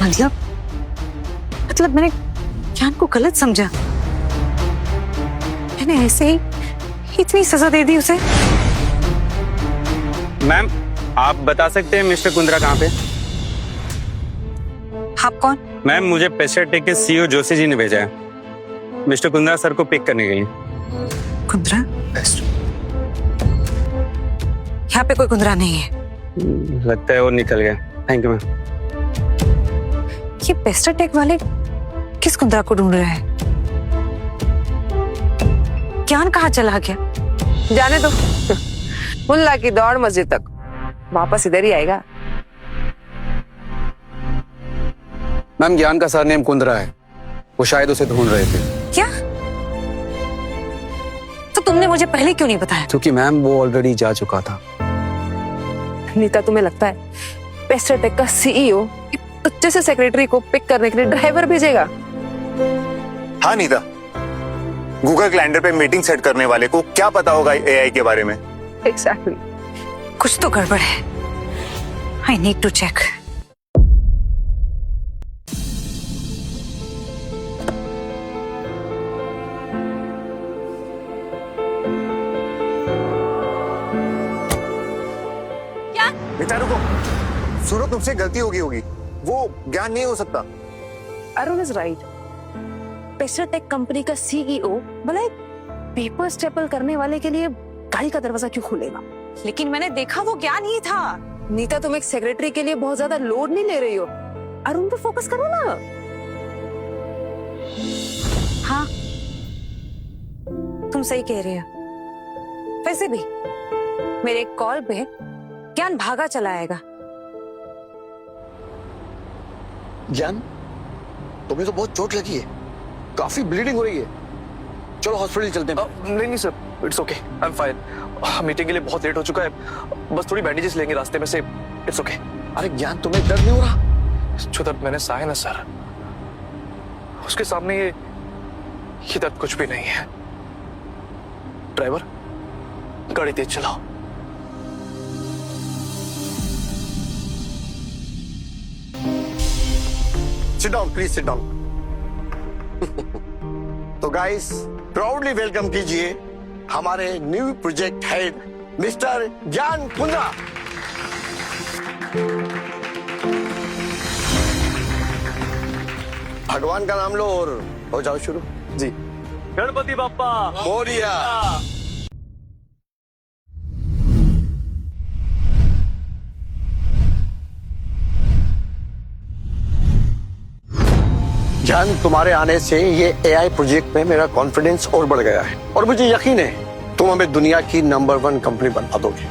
मतलब मैंने ज्ञान को गलत समझा। मैंने ऐसे ही इतनी सजा दे दी उसे। मैम, आप बता सकते हैं मिस्टर कुंद्रा कहाँ पे? आप कौन? मैम, मुझे पेस्टरटेक के सीईओ जोशी जी ने भेजा है मिस्टर कुंद्रा सर को पिक करने के लिए। कुंद्रा? यहाँ पे कोई कुंद्रा नहीं है। लगता है वो निकल गया। Thank you ma'am. ये पेस्टरटेक वाले किस कुंद्रा को ढूंढ रहे हैं? ज्ञान कहाँ चला गया? जाने दो। मुल्ला की दौड़ मस्जिद तक, वापस इधर ही आएगा। मैम, ज्ञान का सरनेम कुंद्रा है। वो शायद उसे ढूंढ रहे थे। क्या? तो तुमने मुझे पहले क्यों नहीं बताया? क्योंकि मैम वो ऑलरेडी जा चुका था। नीता, तुम्हें लगता है पेस्टरटेक का सीईओ तुच्चे से सेक्रेटरी को पिक करने के लिए ड्राइवर भेजेगा? हाँ नीता, गूगल कैलेंडर पे मीटिंग सेट करने वाले को क्या पता होगा एआई के बारे में? एग्जैक्टली। कुछ तो गड़बड़ है। I need to check. Neeta रुको, सुनो, तुमसे गलती होगी। वो ज्ञान नहीं हो सकता। Arun is right. पेस्टरटेक कंपनी का सीईओ भला एक पेपर स्टेपल करने वाले के लिए गाड़ी का दरवाजा क्यों खोलेगा? लेकिन मैंने देखा वो ज्ञान ही था। नीता, तुम एक सेक्रेटरी के लिए बहुत ज्यादा लोड नहीं ले रही हो। अरुण पे फोकस करो ना। हाँ, तुम सही कह रही हो। वैसे भी मेरे कॉल पे ज्ञान भागा चला आएगा। ज्ञान, तुम्हें तो बहुत चोट लगी है, काफी ब्लीडिंग हो रही है। चलो हॉस्पिटल चलते हैं। नहीं sir, it's okay, I am fine. Meeting के लिए बहुत लेट हो चुका है, बस थोड़ी बैंडेजेस लेंगे रास्ते में से। It's okay. अरे ज्ञान, तुम्हें दर्द नहीं हो रहा? जो दर्द मैंने सहा है ना सर, उसके सामने ये दर्द कुछ भी नहीं है। ड्राइवर, गाड़ी तेज चलाओ। Sit down, please sit down. तो गाइस, प्राउडली वेलकम कीजिए हमारे न्यू प्रोजेक्ट हेड मिस्टर ज्ञान कुंद्रा। भगवान का नाम लो और हो जाओ शुरू। जी। गणपति बाप्पा मोरिया। ज्ञान, तुम्हारे आने से ये एआई प्रोजेक्ट में मेरा कॉन्फिडेंस और बढ़ गया है और मुझे यकीन है तुम हमें दुनिया की नंबर 1 कंपनी बना दोगे।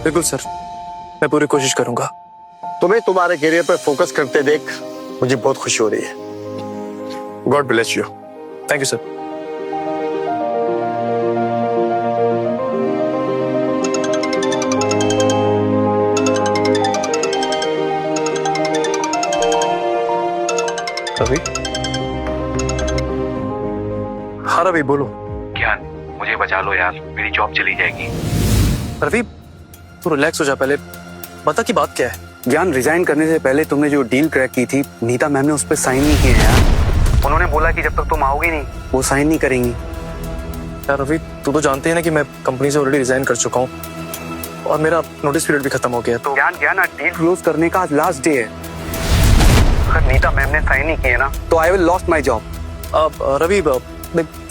बिल्कुल सर, मैं पूरी कोशिश करूंगा। तुम्हें तुम्हारे करियर पर फोकस करते देख मुझे बहुत खुशी हो रही है। God bless you. Thank you sir. Ravi? हाँ रवि, बोलो। ज्ञान, मुझे बचा लो यार, मेरी जॉब चली जाएगी। रवि, तू रिलैक्स हो जा, पहले बता की बात क्या है। ज्ञान, रिजाइन करने से पहले तुमने जो डील क्रैक की थी, नीता मैम ने उस पर साइन नहीं किए हैं यार। उन्होंने बोला कि जब तक तुम आओगी नहीं वो साइन नहीं करेंगी। यार रवि, तू तो जानते हैं ना कि मैं कंपनी से ऑलरेडी रिजाइन कर चुका हूँ और मेरा नोटिस पीरियड भी खत्म हो गया है। तो ज्ञान, डील क्लोज करने का आज लास्ट डे है। अगर नीता मैम ने साइन नहीं किए ना तो I will lost my job. Ravi,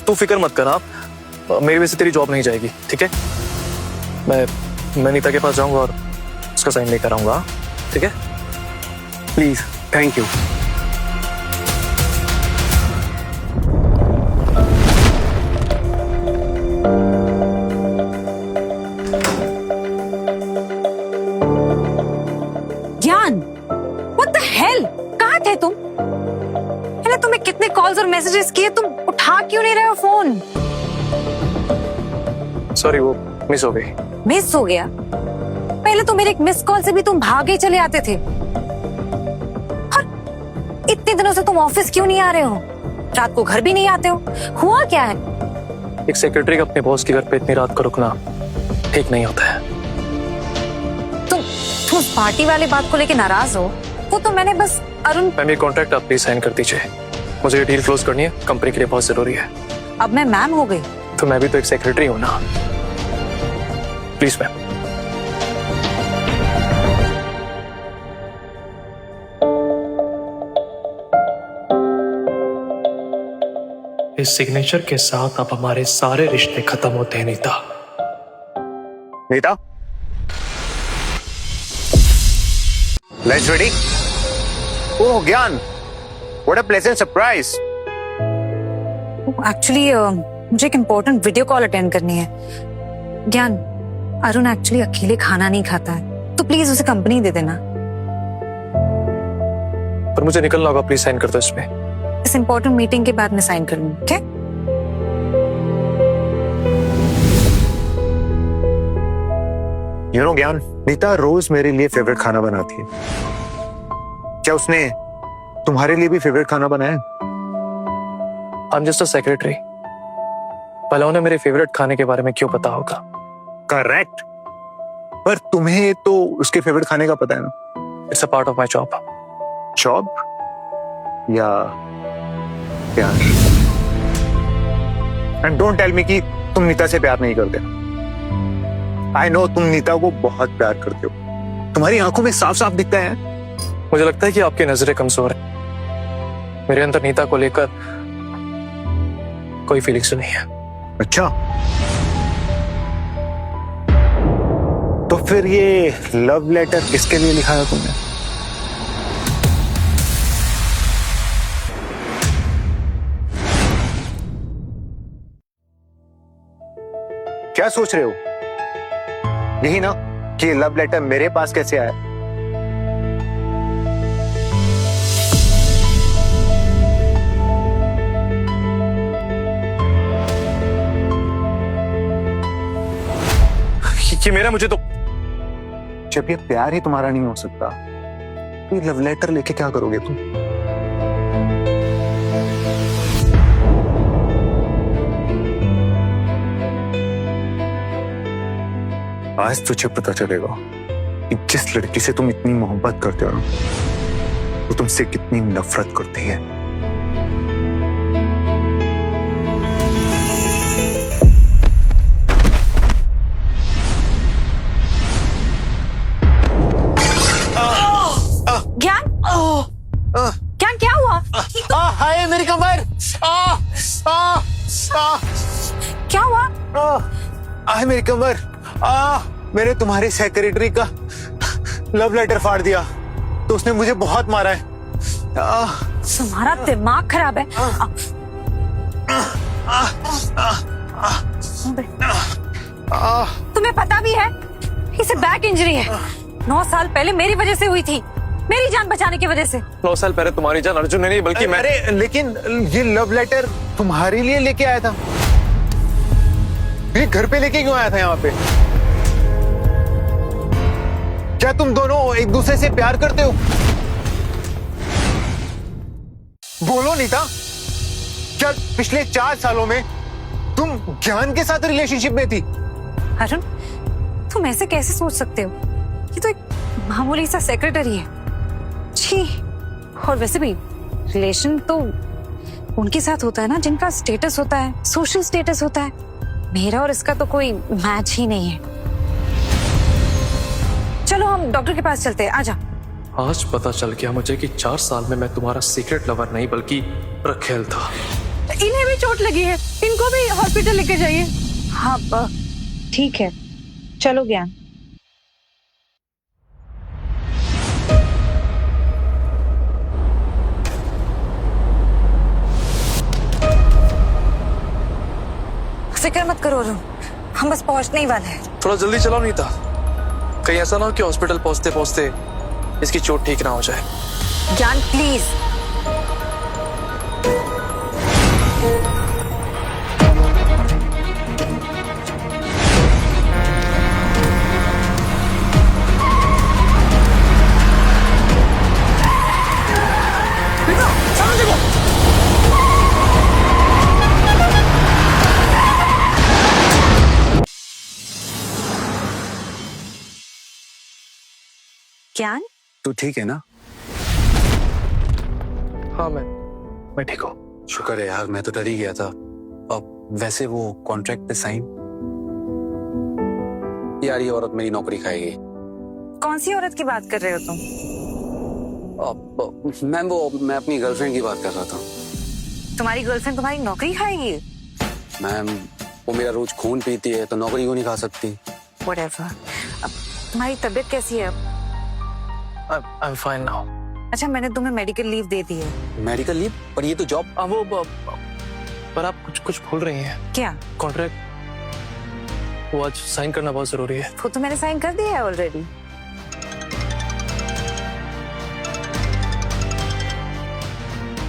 तू फिक्र मत कर। मेरी वजह से तेरी जॉब नहीं जाएगी, ठीक है? मैं नीता के पास जाऊंगा और उसका साइन लेकर आऊंगा, ठीक है? Please, thank you. ज्ञान, व्हाट द हेल? कहाँ थे तुम? मैंने तुम्हें कितने कॉल्स और मैसेजेस किए, तुम उठा क्यों नहीं रहे हो फोन? सॉरी, वो मिस हो गई। मिस हो गया? पहले तो मेरे एक मिस कॉल से भी तुम भागे चले आते थे। और इतने दिनों से तुम ऑफिस क्यों नहीं आ रहे हो? रात को घर भी नहीं आते हो, हुआ क्या है? एक सेक्रेटरी का अपने बॉस के घर पे इतनी रात को रुकना ठीक नहीं होता है। तुम उस पार्टी वाले बात को लेके नाराज हो, वो तो मैंने बस अरुण। मैम ये कॉन्ट्रैक्ट आप प्लीज साइन कर दीजिए, मुझे ये डील क्लोज करनी है, कंपनी के लिए बहुत जरूरी है। अब मैं मैम हो गई? तो मैं भी तो एक सेक्रेटरी हूँ ना, प्लीज मैम। इस सिग्नेचर के साथ अब हमारे सारे रिश्ते खत्म होते हैं Neeta. Neeta, lunch ready? Oh Gyan, what a pleasant surprise. Actually मुझे एक इम्पोर्टेंट वीडियो कॉल अटेंड करनी है। ज्ञान, अरुण एक्चुअली अकेले खाना नहीं खाता है, तो प्लीज उसे कंपनी दे देना। पर मुझे निकलना होगा, प्लीज साइन कर दो इसमें। इस इम्पोर्टेंट मीटिंग के बाद मैं साइन कर लूंगी, ठीक? यू नो ज्ञान, नीता रोज मेरे लिए फेवरेट खाना बनाती है। क्या उसने तुम्हारे लिए भी फेवरेट खाना बनाया? I am just a secretary, भला उन्हें मेरे फेवरेट खाने के बारे में क्यों पता होगा? करेक्ट, पर तुम्हें तो उसके फेवरेट खाने का पता है ना। It's a part of my job. Job या प्यार? एंड डोंट टेल मी कि तुम नीता से प्यार नहीं करते। आई नो तुम नीता को बहुत प्यार करते हो, तुम्हारी आंखों में साफ साफ दिखता है। मुझे लगता है कि आपकी नजरें कमजोर हैं। मेरे अंदर नीता को लेकर कोई फीलिंग्स नहीं है। अच्छा, तो फिर ये लव लेटर किसके लिए लिखा है तुमने? क्या सोच रहे हो? यही ना कि ये लव लेटर मेरे पास कैसे आया? ये मेरा, मुझे तो। जब ये प्यार ही तुम्हारा नहीं हो सकता तो ये लव लेटर लेके क्या करोगे तुम? आज तुझे पता चलेगा कि जिस लड़की से तुम इतनी मोहब्बत करते हो ना, वो तुमसे कितनी नफरत करती है। ज्ञान, ज्ञान क्या हुआ? हाय मेरी कमर! क्या हुआ? हाय मेरी कमर! मैंने तुम्हारे सेक्रेटरी का लव लेटर फाड़ दिया, तो उसने मुझे बहुत मारा है। तुम्हारा दिमाग खराब है। तुम्हें पता भी है इसे बैक इंजरी है। 9 साल पहले मेरी वजह से हुई थी, मेरी जान बचाने की वजह से। 9 साल पहले तुम्हारी जान अर्जुन ने नहीं बल्कि मैं। अरे लेकिन ये लव लेटर तुम्हारे लिए लेके आया था, ये घर पे लेके क्यों आया था यहाँ पे? क्या तुम दोनों एक दूसरे से प्यार करते हो? बोलो नीता, क्या पिछले 4 सालों में तुम ज्ञान के साथ रिलेशनशिप में थी? अरुण, तुम ऐसे कैसे सोच सकते हो? ये तो एक मामूली सा सेक्रेटरी है। छी, और वैसे भी रिलेशन तो उनके साथ होता है ना जिनका स्टेटस होता है, सोशल स्टेटस होता है। मेरा और इसका तो कोई मैच ही नहीं है। चलो हम डॉक्टर के पास चलते हैं, आजा। आज पता चल गया मुझे कि 4 साल में मैं तुम्हारा सीक्रेट लवर नहीं बल्कि रखेल था। इन्हें भी चोट लगी है, इनको भी हॉस्पिटल लेके जाइए। हाँ ठीक है, चलो ज्ञान। फिक्र मत करो अरुण, हम बस पहुंचने ही वाले हैं। थोड़ा जल्दी चलाओ नीता, कहीं ऐसा ना हो कि हॉस्पिटल पहुंचते पहुंचते इसकी चोट ठीक ना हो जाए। ज्ञान प्लीज। ज्ञान, तू ठीक है ना? हाँ मैं ठीक हूँ। शुक्र है यार, मैं तो डर ही गया था। अब वैसे वो कॉन्ट्रैक्ट पे साइन। यार ये औरत मेरी नौकरी खाएगी। कौन सी औरत की बात कर रहे हो तुम? मैम मैं अपनी गर्लफ्रेंड की बात कर रहा था। तुम्हारी गर्लफ्रेंड तुम्हारी नौकरी खाएगी? मैम वो मेरा रोज खून पीती है तो नौकरी क्यों नहीं खा सकती? Whatever. अब तुम्हारी तबीयत कैसी है अब? I'm fine now. अच्छा, मैंने तुम्हें मेडिकल लीव दे दी है। Medical leave? पर ये तो जॉब। पर आप कुछ भूल रही हैं। क्या? कॉन्ट्रैक्ट वो आज साइन करना बहुत जरूरी है। वो तो मैंने साइन कर दिया है ऑलरेडी।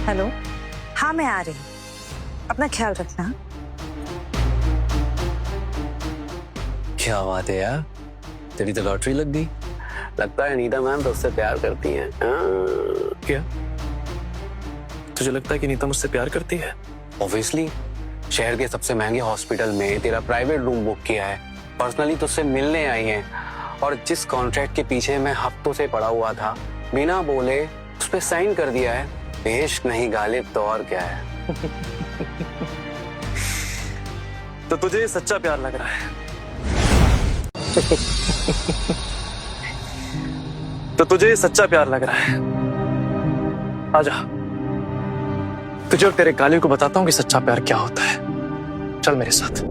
हेलो, हाँ मैं आ रही हूँ, अपना ख्याल रखना। क्या बात है यार, तेरी तो लॉटरी लग गई। लगता है नीता मैम तो उससे प्यार करती हैं। क्या तुझे लगता है कि नीता मुझसे प्यार करती है? ऑब्वियसली, शहर के सबसे महंगे हॉस्पिटल में तेरा प्राइवेट रूम बुक किया है, पर्सनली तुझसे मिलने आई है, और जिस कॉन्ट्रैक्ट के पीछे मैं हफ्तों से पड़ा हुआ था बिना बोले उस पर साइन कर दिया है। इश्क नहीं गालिब तो और क्या है। तो तुझे ये सच्चा प्यार लग रहा है? तो तुझे ये सच्चा प्यार लग रहा है? आजा, तुझे और तेरे गालिब को बताता हूँ कि सच्चा प्यार क्या होता है। चल मेरे साथ।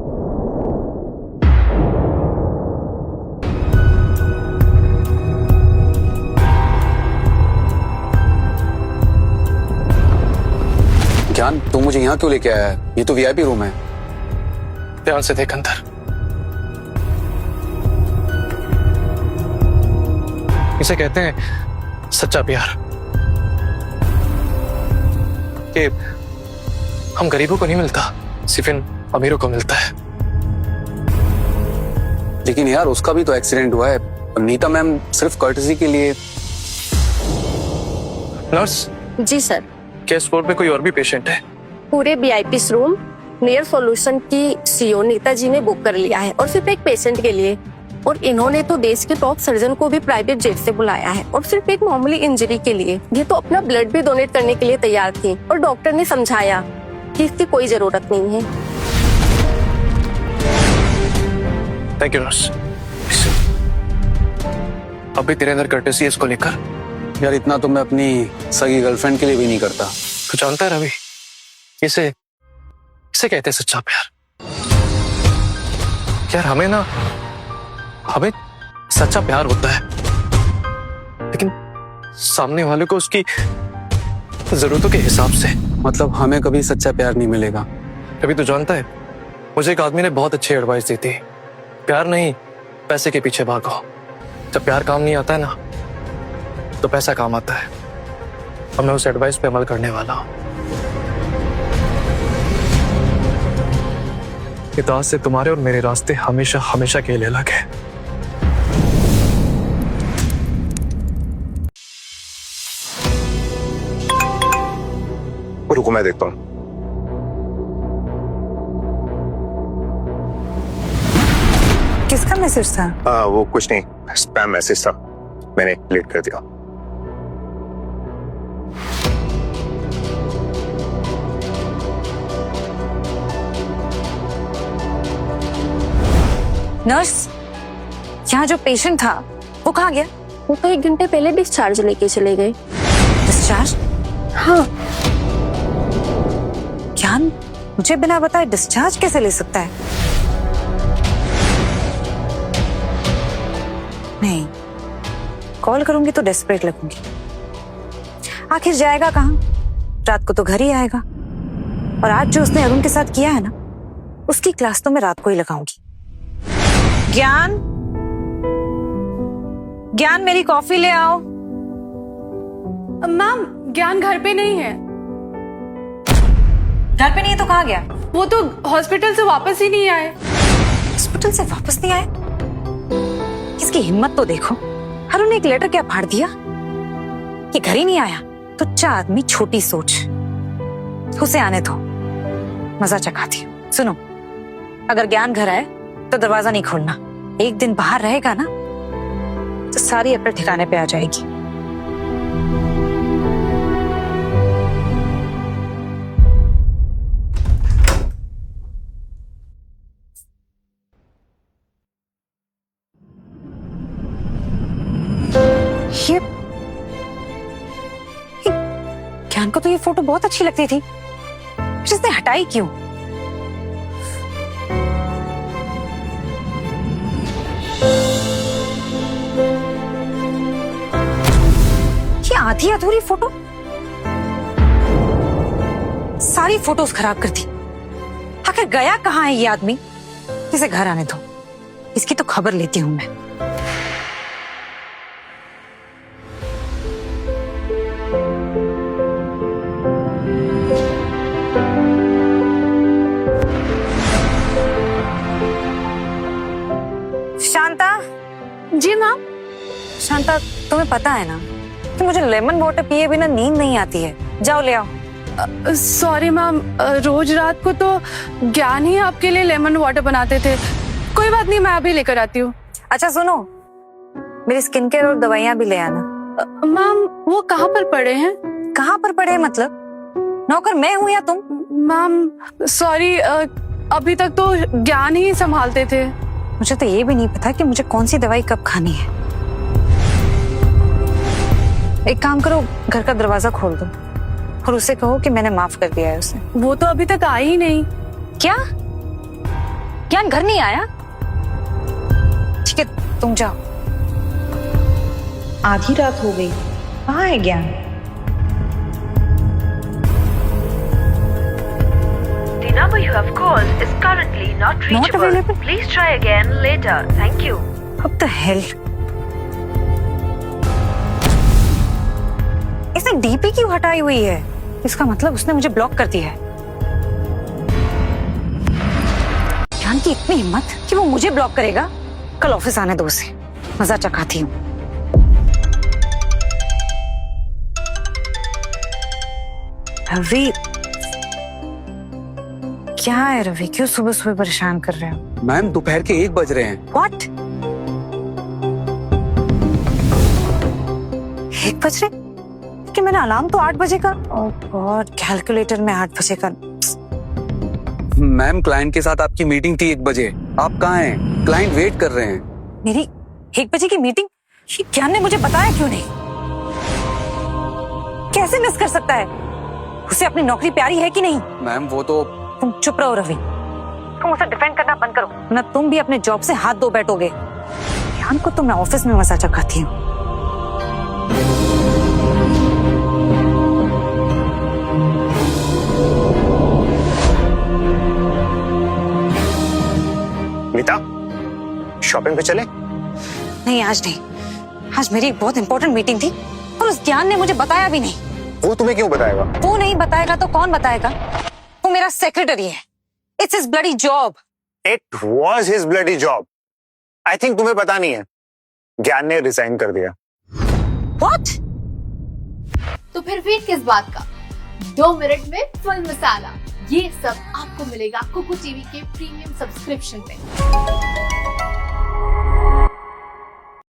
ज्ञान, तू मुझे यहाँ क्यों लेके आया है? ये तो वीआईपी रूम है। ध्यान से देख अंदर। इसे कहते हैं सच्चा प्यार। कि हम गरीबों को नहीं मिलता, सिर्फ इन अमीरों को मिलता है। लेकिन यार उसका भी तो एक्सीडेंट हुआ है। नीता मैम सिर्फ कर्टसी के लिए। नर्स जी सर। केस फ्लोर पे कोई और भी पेशेंट है? पूरे वीआईपी रूम नियर सॉल्यूशन की सीईओ नीता जी ने बुक कर लिया है, और सिर्फ एक पेशेंट के लिए। और इन्होंने तो देश के टॉप सर्जन को भी प्राइवेट जेट से बुलाया है, और सिर्फ एक मामूली इंजरी के लिए। ये तो अपना ब्लड भी डोनेट करने के लिए तैयार थी, और डॉक्टर ने समझाया कि इसकी कोई जरूरत नहीं है। Thank you nurse. अब भी तेरे अंदर कर्टेसी है इसको लेकर? यार इतना तो मैं अपनी सगी गर्लफ्रेंड के लिए भी नहीं करता। तू जानता है रवि, इसे कहते हैं सच्चा प्यार। यार हमें सच्चा प्यार होता है, लेकिन सामने वाले को उसकी जरूरतों के हिसाब से। मतलब हमें कभी सच्चा प्यार नहीं मिलेगा। रवि तू जानता है, मुझे एक आदमी ने बहुत अच्छी एडवाइस दी थी। प्यार नहीं, पैसे के पीछे भागो। जब प्यार काम नहीं आता है ना, तो पैसा काम आता है। और मैं उस एडवाइस पे अमल करने वाला हूं। इताअत से तुम्हारे और मेरे रास्ते हमेशा हमेशा के लिए अलग है। रुको मैं देखता हूँ। किसका मैसेज था? वो कुछ नहीं, स्पैम मैसेज था, मैंने डिलीट कर दिया। नर्स, यहाँ जो पेशेंट था वो कहाँ गया? वो तो 1 घंटे पहले डिस्चार्ज लेके चले गए। डिस्चार्ज? हाँ। ज्ञान, मुझे बिना बताए डिस्चार्ज कैसे ले सकता है? नहीं, कॉल करूंगी तो डेस्परेट लगूंगी। आखिर जाएगा कहाँ? रात को तो घर ही आएगा। और आज जो उसने अरुण के साथ किया है ना, उसकी क्लास तो मैं रात को ही लगाऊंगी। ज्ञान, ज्ञान मेरी कॉफी ले आओ। मैम, ज्ञान घर पे नहीं है। घर पे नहीं है तो कहाँ गया? वो तो हॉस्पिटल से वापस ही नहीं आए। हॉस्पिटल से वापस नहीं आए? इसकी हिम्मत तो देखो। अरुण ने एक लेटर क्या फाड़ दिया कि घर ही नहीं आया? तो चार आदमी छोटी सोच। उसे आने दो, मजा चखाती हूँ। सुनो, अगर ज्ञान घर आए तो दरवाजा नहीं खोलना। एक दिन बाहर रहेगा ना तो सारी अपने ठिकाने पे आ जाएगी। ये ज्ञान को तो ये फोटो बहुत अच्छी लगती थी, फिर इसने हटाई क्यों? ये आधी अधूरी फोटो सारी फोटोज खराब कर दी। आखिर गया कहाँ है ये आदमी? इसे घर आने दो, इसकी तो खबर लेती हूं मैं। शांता। जी मैम। शांता, तुम्हें पता है ना कि मुझे लेमन वाटर पिए बिना नींद नहीं आती है। जाओ ले आओ। सॉरी मैम, रोज रात को तो ज्ञान ही आपके लिए लेमन वाटर बनाते थे। कोई बात नहीं, मैं अभी लेकर आती हूँ। अच्छा सुनो, मेरी स्किन केयर और दवाइयां भी ले आना। मैम वो कहाँ पर पड़े हैं? कहाँ पर पड़े हैं मतलब? नौकर मैं हूँ या तुम? मैम सॉरी, अभी तक तो ज्ञान ही संभालते थे। मुझे तो ये भी नहीं पता कि मुझे कौन सी दवाई कब खानी है। एक काम करो, घर का दरवाजा खोल दो और उसे कहो कि मैंने माफ कर दिया है उसे। वो तो अभी तक आई ही नहीं। क्या? ज्ञान घर नहीं आया? ठीक है, तुम जाओ। आधी रात हो गई, कहाँ है ज्ञान? The number you have called is currently not reachable. available? Please try again later. Thank you. What the hell? इसने डीपी क्यों हटाई हुई है? इसका मतलब उसने मुझे ब्लॉक कर दिया है। ज्ञान की इतनी हिम्मत कि वो मुझे ब्लॉक करेगा। कल ऑफिस आने दो उसे, मजा चखाती हूँ। रवि, क्या है रवि? क्यों सुबह सुबह परेशान कर रहे हो? मैम दोपहर के 1 बज रहे हैं। What? 1 बज रहे? कि मैंने अलार्म तो 8 बजे का। और कैलकुलेटर में 8 बजे का। मैम क्लाइंट के साथ आपकी मीटिंग थी 1 बजे। आप कहाँ हैं? क्लाइंट वेट कर रहे हैं। मेरी 1 बजे की मीटिंग? ये ज्ञान ने मुझे बताया क्यों नहीं? कैसे मिस कर सकता है? उसे अपनी नौकरी प्यारी है कि नहीं? मैम वो तो तुम चुप रहो रवि, तुम उसे डिफेंड करना बंद करो, ना तुम भी अपने जॉब से हाथ धो बैठोगे। ज्ञान को तो मैं ऑफिस में मजा चखाती हूँ। मीता, शॉपिंग पे चले? नहीं आज नहीं, आज मेरी एक बहुत इंपॉर्टेंट मीटिंग थी और उस ज्ञान ने मुझे बताया भी नहीं। वो तुम्हें क्यों बताएगा? वो नहीं बताएगा तो कौन बताएगा? वो मेरा सेक्रेटरी है। It's his bloody job. It was his bloody job. I think तुम्हें पता नहीं है, ज्ञान ने रिजाइन कर दिया। व्हाट? तो फिर वेट किस बात का? 2 मिनट में फुल मसाला, ये सब आपको मिलेगा कुकू टीवी के प्रीमियम सब्सक्रिप्शन में।